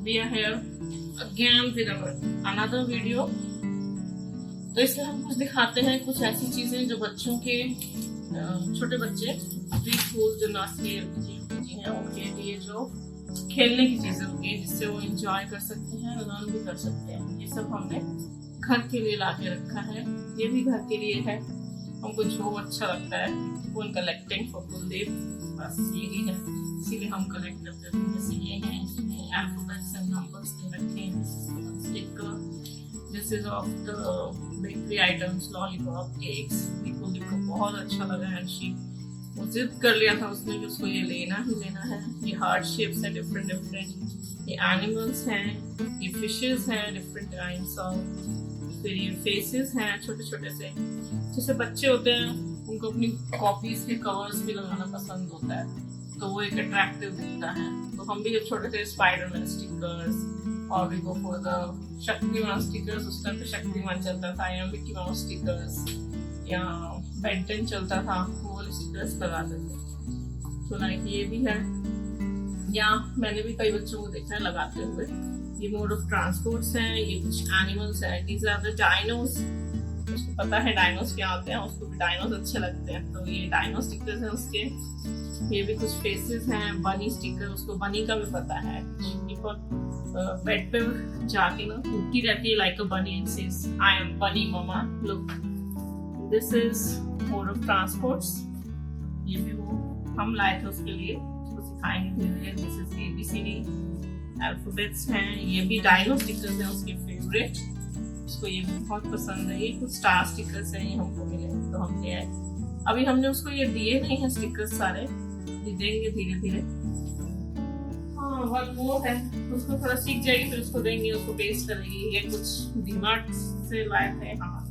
we are here again with our another video। तो इसमें हम कुछ दिखाते हैं, कुछ ऐसी चीजें जो बच्चों के छोटे बच्चे प्री स्कूल जो नर्सरी एलकेजी हैं उनके लिए जो खेलने की चीजें होती है जिससे वो एंजॉय कर सकते हैं, लर्न भी कर सकते हैं। ये सब हमने घर के लिए ला के रखा है, ये भी घर के लिए है। हमको जो अच्छा लगता है वो कलेक्टिंग फॉर कुलदीप, बस यही है, इसीलिए हम कलेक्ट करते हैं। जैसे ये है, इसमें अल्फाबेट्स एंड नंबर्स के रखे हैं, sticker, this is of the bakery items, lollipop, cakes. Kuldeep को बहुत अच्छा लगा है, वो जिद कर लिया था उसने कि उसको ये लेना ही लेना है। ये हार्ट शेप्स है डिफरेंट डिफरेंट, ये एनिमल्स हैं, ये फिशेस हैं डिफरेंट काइंड्स ऑफ, फिर ये फेसेस हैं छोटे छोटे से। जैसे बच्चे होते हैं उनको अपनी कॉपीज के कवर्स भी लगाना पसंद होता है, तो वो एक अट्रैक्टिव दिखता है। तो हम भी जब छोटे थे स्पाइडरमैन स्टिकर्स, और भी go for the Shaktimaan stickers, उस टाइम पे शक्तिमान चलता था, या मिकी माउस स्टिकर्स, या बेन 10 चलता था, वो वाले स्टिकर्स लगाते थे। तो लाइक ये भी है, या मैंने भी कई बच्चों को देखा है लगाते हुए। ये मोड ऑफ ट्रांसपोर्ट्स हैं, ये कुछ एनिमल्स हैं, दीज आर द डायनोस। उसको पता है डायनोस क्या होते हैं, उसको भी डायनोस अच्छे लगते हैं, तो ये डायनो स्टिकर्स हैं उसके। ये भी कुछ फेसेस हैं, बनी स्टिकर, उसको बनी का भी पता है। बेड पे जाके ना उठती रहती है लाइक अ बनी एंड सेज आई एम बनी mama, look. This is mode of transports, ये भी वो हम लाए थे उसके लिए, उसको सिखाएंगे। दिस इज ABCD अल्फाबेट्स हैं, ये भी डायनो स्टिकर्स हैं उसके फेवरेट, उसको ये बहुत पसंद है। ये कुछ स्टार स्टिकर्स हैं, ये हमको मिले तो हम ले आए। अभी हमने उसको ये दिए नहीं है स्टिकर्स सारे, ये देंगे धीरे धीरे। हाँ वो है, उसको थोड़ा सीख जाएगी फिर उसको देंगे, उसको पेस्ट करेगी। ये कुछ डीमार्ट से लाए थे, हाँ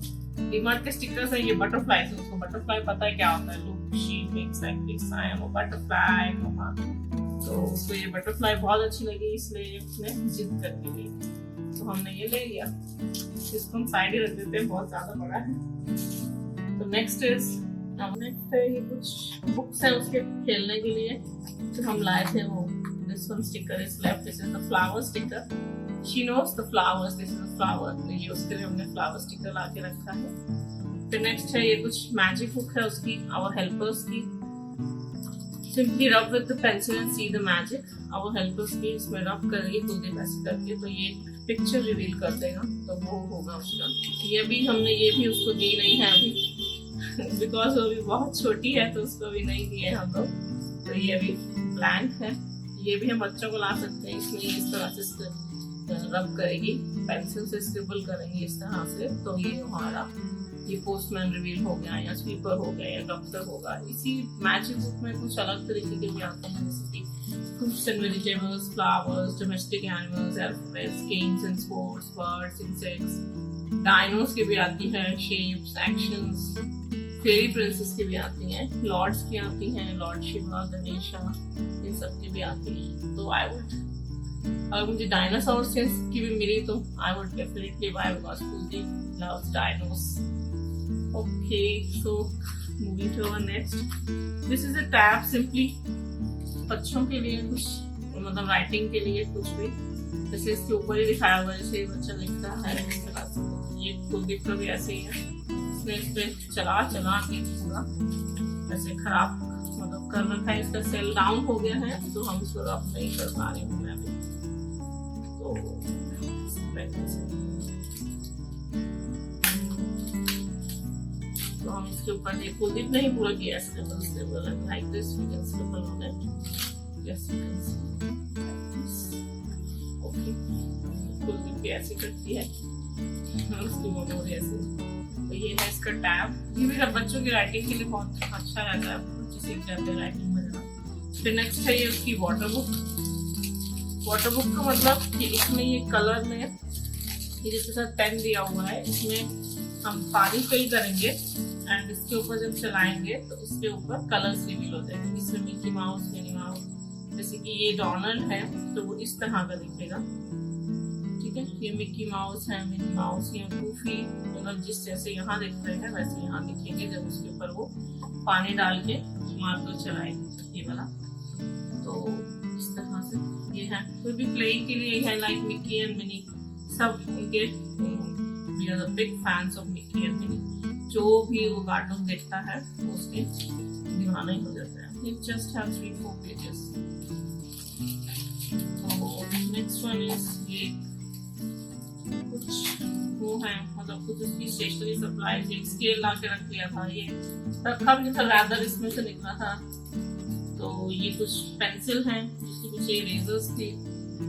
डीमार्ट के स्टिकर्स है। ये बटरफ्लाई से, उसको बटरफ्लाई पता है क्या होता है, look she makes like this, I am a butterfly mamma. तो उसको ये बटरफ्लाई बहुत अच्छी लगी, इसलिए उसने जिद करके ली, तो हमने ये ले लिया। इसको हम साइड ही रख देते हैं, बहुत ज्यादा बड़ा है। तो नेक्स्ट है ये कुछ बुक्स है उसके खेलने के लिए जो हम लाए थे। वो this one sticker is left, this is the flower sticker, she knows the flowers, this is the flower, तो ये उसके लिए हमने फ्लावर स्टिकर ला के रखा है। फिर नेक्स्ट है ये कुछ मैजिक बुक है उसकी, आवर हेल्पर्स की। Simply rub with the pencil and see the magic. Our helpers की इसमें रब करेंगे कुलदीप ऐसे करके, तो ये पिक्चर रिवील कर देगा, तो वो होगा उसका। ये भी हमने ये भी उसको दी नहीं है अभी बिकॉज वो अभी बहुत छोटी है, तो उसको भी नहीं दिए हम लोग। तो ये अभी ब्लैंक है, ये भी हम बच्चों को ला सकते हैं। इसमें इस तरह से रब करेगी, पेंसिल से स्क्रिबल करेंगे इस तरह से, तो ये हमारा ये पोस्टमैन रिवील हो गया, या स्वीपर हो गया, या डॉक्टर होगा। इसी मैजिक बुक में कुछ अलग तरीके के भी आते हैं, जैसे कि fruits and vegetables, flowers, domestic animals, alphabets, games and sports, birds, insects, dinos की भी आती है, शेप्स, एक्शंस, फेरी प्रिंसेस की भी आती हैं, लॉर्ड्स की आती हैं, लॉर्ड शिवा, गणेशा, इन सब की भी आती हैं। तो आई वुड, अगर मुझे डायनासोर्स की भी मिली तो I would definitely buy, because Kuldeep loves dinos. Okay, so moving to our next, this is a tab, simply बच्चों के लिए कुछ, मतलब राइटिंग के लिए कुछ भी, जैसे इसके ऊपर ही दिखाया हुआ है, जैसे बच्चा लिख रहा है इस तरह से। ये कुलदीप का भी ऐसे ही है, इसने इस पे चला के पूरा ऐसे खराब मतलब कर रखा है, इसका सेल डाउन हो गया है, तो हम इसको रब नहीं कर पा रहे हूँ मैं अभी। तो हम इसके ऊपर कुलदीप नहीं पूरा किया, scribble like this, we can scribble on it, yes you can see. Okay, Kuldeep भी ऐसे करती है, उसकी मम्मी भी ऐसे। तो ये है इसका टैब, ये भी बच्चों की राइटिंग के लिए बहुत अच्छा रहता है, बच्चे सीख जाते हैं राइटिंग वगैरह। फिर नेक्स्ट है ये उसकी वाटर बुक। वाटर बुक का मतलब कि इसमें ये कलर में, ये जिसके साथ पेन दिया हुआ है, इसमें हम पानी फिल करेंगे एंड इसके ऊपर जब चलाएंगे तो इसके ऊपर कलर्स रिवील हो जाएंगे। इसमें मिकी माउस, मिनी माउस, जैसे कि ये डोनाल्ड है तो वो इस तरह का दिखेगा, ठीक है। ये मिकी माउस है, मिनी माउस, या गूफी, मतलब जिस जैसे यहाँ दिख रहे हैं वैसे यहाँ दिखेंगे जब उसके ऊपर वो पानी डाल के मार्कर चलाएंगे, ये वाला। तो इस तरह से ये है। कोई भी प्लेइंग के लिए है, लाइक मिक्की एंड मिनी, सब उनके we are the big fans of Mickey and Minnie. जो भी वो कार्टून देखता है वो उसके दीवाना ही हो जाता है। It just have 3-4 pages. तो नेक्स्ट वन इज ये कुछ वो है, मतलब कुछ उसकी स्टेशनरी सप्लाईज, एक स्केल ला के रख लिया था, ये रखा भी था, रैदर इसमें से निकला था। तो ये कुछ पेंसिल हैं, जिसकी कुछ इरेजर्स थी।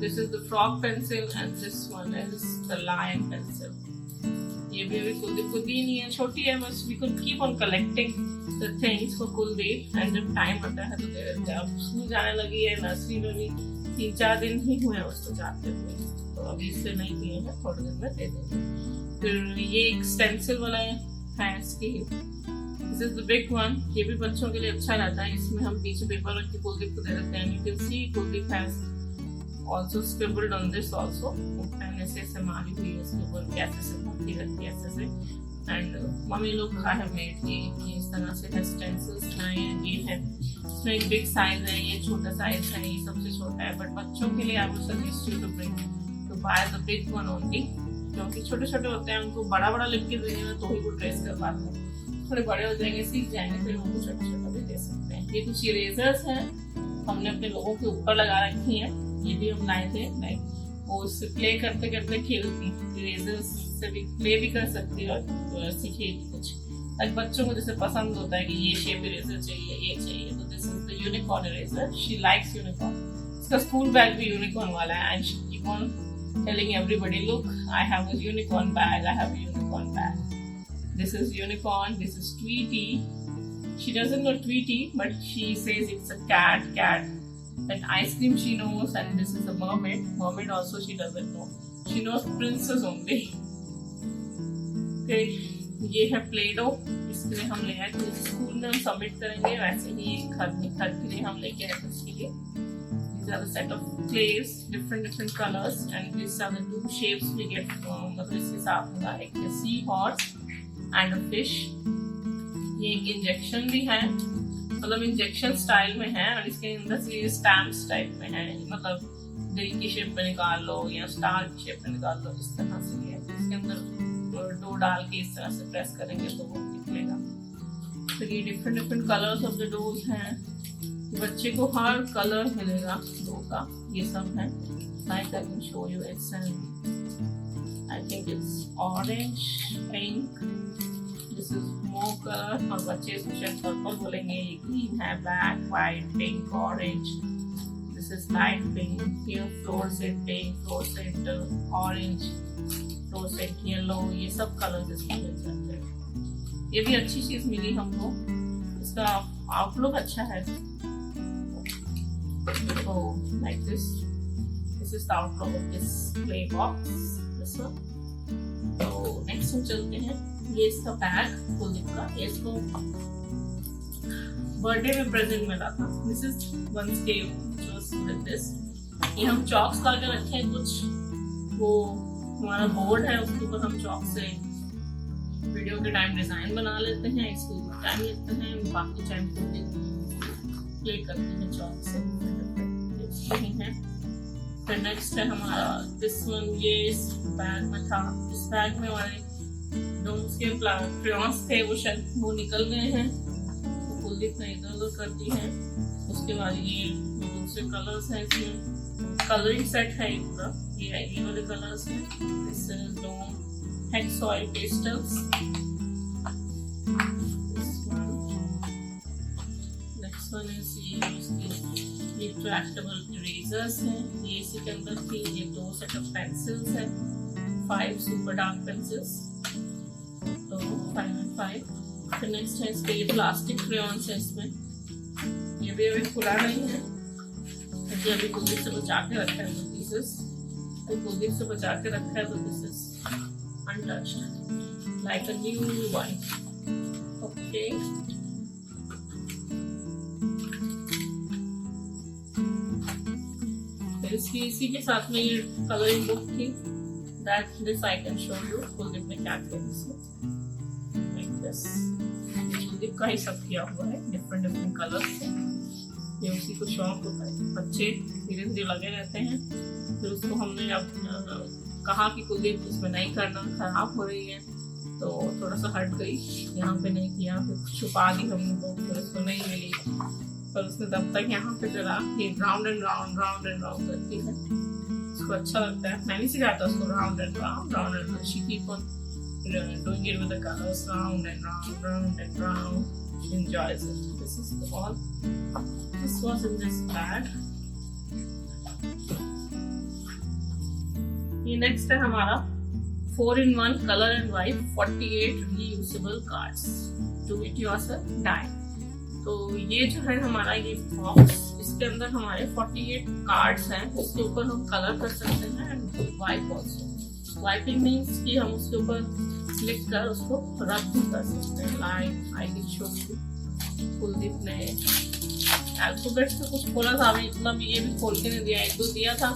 This is the frog pencil and this one is the lion pencil. ये भी अभी कुलदीप को दी नहीं है, छोटी है, बस we could keep on collecting the things for Kuldeep, and जब टाइम आता है तो दे देते हैं। अब स्कूल जाने लगी है, नर्सरी में भी 3-4 दिन ही हुए उसको जाते हुए, तो अभी इससे नहीं दिए हैं, थोड़े दिन में दे देंगे। फिर ये एक स्टेंसिल वाला है scale, this is the big one. ये भी बच्चों के लिए अच्छा रहता है, इसमें हम पीछे पेपर रख के कुलदीप को दे देते हैं। You can C Kuldeep has also scribbled on this also, and ऐसे मारी हुई है इसके ऊपर, कैसे से भर्ती रहती है ऐसे से। एंड मम्मी लोग का है मेड ये इस तरह से है, स्टेंसिल्स हैं, ये है, इसमें एक बिग साइज है, ये छोटा साइज है, ये सबसे छोटा है, बट बच्चों के लिए I would suggest you to bring to buy the big one only, क्योंकि छोटे छोटे होते हैं, उनको बड़ा बड़ा लिख के देने में तो ही वो ट्रेस कर पाते हैं। थोड़े बड़े हो जाएंगे, सीख जाएंगे, फिर उनको छोटा छोटा भी दे सकते हैं। ये कुछ इरेजर्स हैं, हमने अपने लोगों के ऊपर लगा रखी हैं, ये भी हम लाए थे, लाइक वो उससे प्ले करते करते खेलती, इरेजर्स से भी प्ले भी कर सकती है, और तो ऐसी खेलती कुछ, लाइक बच्चों को जैसे पसंद होता है कि ये शेप इरेजर चाहिए, ये चाहिए, तो this is the unicorn eraser. She likes unicorn. इसका स्कूल बैग भी यूनिकॉर्न वाला है, and she keep on telling everybody, look I have a unicorn bag, I have a unicorn bag, this is unicorn, this is Tweety. She doesn't know Tweety, but she says it's a cat. That ice cream she knows, and this is a mermaid. Mermaid also she doesn't know. She knows princess only. Okay, ये है Play-Doh. इसके लिए हम ले आए थे, school में हम सबमिट करेंगे, वैसे ही घर के लिए हम लेके आए थे इसके लिए। These are the set of clays, different colors, and these are the 2 shapes we get. मतलब इसके साथ होगा एक sea horse and a fish. ये एक इंजेक्शन भी है, मतलब इंजेक्शन स्टाइल में है, और इसके अंदर से ये स्टैम्प्स टाइप में है, मतलब दिल की शेप में निकाल लो या स्टार की शेप में निकाल लो, इस तरह से ये इसके अंदर डो डाल के इस तरह से प्रेस करेंगे तो वो निकलेगा। फिर ये different colours of the dose हैं, बच्चे को हर कलर मिलेगा डो का, ये सब है, like I can show you, it's I think it's orange, pink, this is more colour, और बच्चे इसको शायद पर्पल बोलेंगे, ये ग्रीन है, black, white, pink, orange, this is light pink, here fluorescent pink, fluorescent orange, fluorescent yellow, ये सब colours इसमें मिल जाते हैं। ये भी अच्छी चीज मिली हमको, इसका आउटलुक अच्छा है, तो like this is the outlook of this play box, this one. तो नेक्स्ट हम चलते हैं, ये इसका बैग कुलदीप का, ये इसको बर्थडे में प्रेजेंट मिला था। This is one scale with this. ये हम चॉक्स ला के रखे हैं, कुछ वो हमारा बोर्ड है, उसके ऊपर हम चॉक से वीडियो के टाइम डिजाइन बना लेते हैं, इसको टाइम लेते हैं, बाकी टाइम प्ले करते हैं चॉक से, यही है। फिर नेक्स्ट है हमारा दिस वन, ये इस बैग में था, इस बैग में हमारे डोम्स के क्रेयॉन्स थे, वो शायद वो निकल गए हैं, तो कुलदीप ने इधर उधर कर दी है। उसके बाद ये दूसरे कलर्स हैं, इसमें कलरिंग सेट है ये पूरा, ये वाले कलर्स हैं, this is Dom hex oil pastels, next one is ये रिट्रैक्टेबल इरेजर्स हैं, ये इसी के अंदर थी, ये 2 सेट ऑफ पेंसिल्स हैं, 5 सुपर डार्क पेंसिल्स, तो 5 and 5। फिर नेक्स्ट है इसके, ये प्लास्टिक क्रेयॉन्स है इसमें, ये भी अभी खुला नहीं है, ये अभी कुलदीप से बचा के रखा है, तो दिस इज कुलदीप से बचा के रखा है, तो this is untouched like a new one. Okay, फिर इसकी इसी के साथ में ये कलरिंग बुक थी, that this I can show you, Kuldeep ने क्या किया इसमें, like this, कुलदीप का ही सब किया हुआ है, different कलर्स से, ये उसी को शौक होता है, बच्चे धीरे धीरे लगे रहते हैं। फिर उसको हमने अब कहा कि कुलदीप इसमें नहीं करना, खराब हो रही है, तो थोड़ा सा हट गई, यहाँ पे नहीं किया, फिर छुपा दी हमने तो फिर उसको नहीं मिली। पर उसने तब तक यहाँ पे चला ये राउंड एंड राउंड करती है, उसको अच्छा लगता है। मैंने सिखाया था उसको round and round, she keep on doing it with the colors round and round. She enjoys it. This is all. This was in this bag. ये next है हमारा 4-in-1 color and white 48 reusable cards. Do it yourself, die. तो ये जो है हमारा ये box, इसके अंदर हमारे 48 कार्ड्स हैं। इसके ऊपर हम कलर कर सकते हैं and wipe also. Wiping means कि हम उसके ऊपर क्लिक कर उसको रब भी कर सकते हैं। Like I will show you, Kuldeep ने अल्फाबेट्स से कुछ खोला था, अभी मतलब ये भी खोल के नहीं दिया, 1-2 दिया था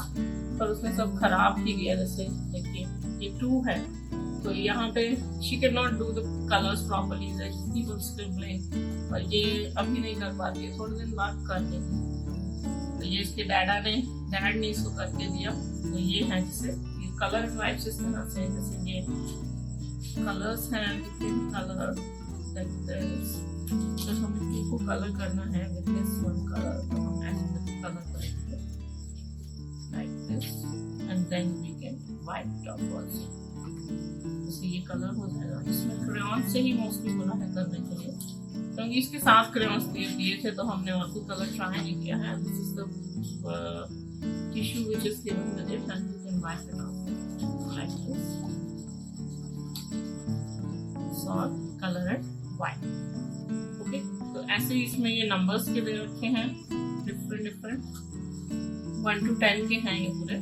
पर उसने सब खराब ही किया। जैसे देखिए ये 2 है, तो यहाँ पे she can not do the colours properly, scribbling, और ये अभी नहीं कर पाती है, थोड़े दिन बाद कर देगी। तो ये इसके डैड ने इसको करके दिया। तो ये है जिसे कलर वाइप्स इस तरह से, जैसे ये कलर्स हैं, डिफरेंट कलर, तो हमें इनको कलर करना है विद दिस वन कलर, तो हम ऐसे कलर करेंगे like this and then we can wipe top also. जैसे ये कलर हो जाएगा। इसमें क्रेयॉन से ही मोस्टली बोला है करने के लिए, क्योंकि इसके साथ क्रेयॉन्स दिए थे तो हमने और भी कलर ट्राई नहीं किया है। This is the tissue which is given with it and you can wipe it of like this. और कलर एंड वाइट। ओके, तो ऐसे इसमें ये नंबर्स के दे रखे हैं, डिफरेंट 1 to 10 के हैं ये पूरे।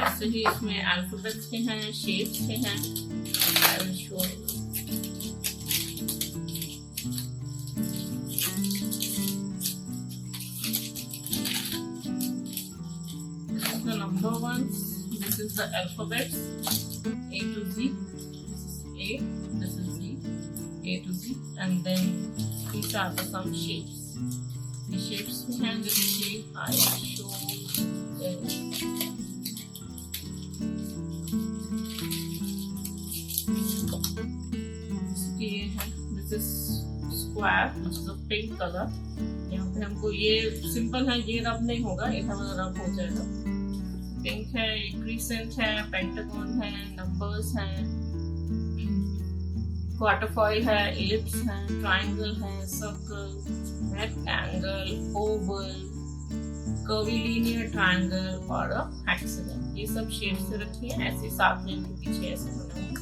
ऐसे ही इसमें अल्फाबेट्स के हैं, शेप्स के हैं। I will show you. This is the number ones. This is the alphabets A to Z. A, this is Z, A to Z, and then these are the some shapes. The shapes we have this shape I show this. This is square, which is a pink color. यहाँ पे हमको ये simple है, ये रब नहीं होगा, ये हमारा रब हो जाएगा। पिंक है, क्रीसेंट है, पेंटागन है, नंबर्स हैं, क्वार्टरफॉइल है, एलिप्स है, ट्रायंगल है, circle, rectangle, Oval, curvilinear triangle और हेक्सागन। ये सब शेप से रखी है। ऐसे साथ में इनके पीछे ऐसे बने हुए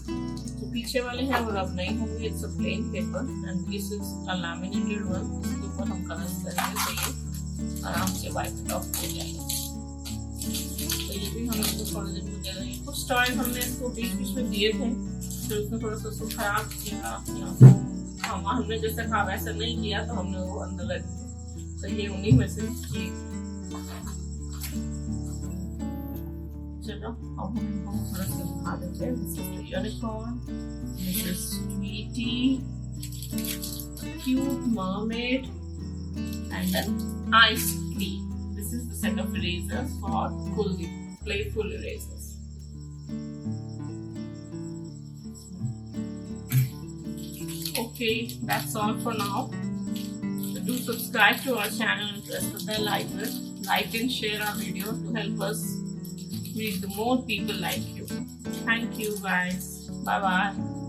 जो पीछे वाले हैं वो रब नहीं होंगे। It's a plain paper and this is a laminated one. इसके ऊपर हम कलर करेंगे तो ये आराम से वाइप ऑफ हो जाएगा। तो ये भी हम इसको थोड़े दिन में दे देंगे। कुछ टॉयज हमने इसको बीच में दिए थे, फिर उसने थोड़ा सा उसको खराब किया। हमने जैसे कहा वैसा नहीं किया तो हमने वो अंदर लग दिया। तो ये उन्हीं में से चलो अब हम इनको थोड़ा सा दिखा देते हैं। This is the unicorn, this is sweetie, cute mermaid and an ice cream. This is the set of erasers for Kuldeep, playful erasers. Okay, that's all for now. So do subscribe to our channel and press the bell icon. Like and share our video to help us reach more people like you. Thank you guys. Bye bye.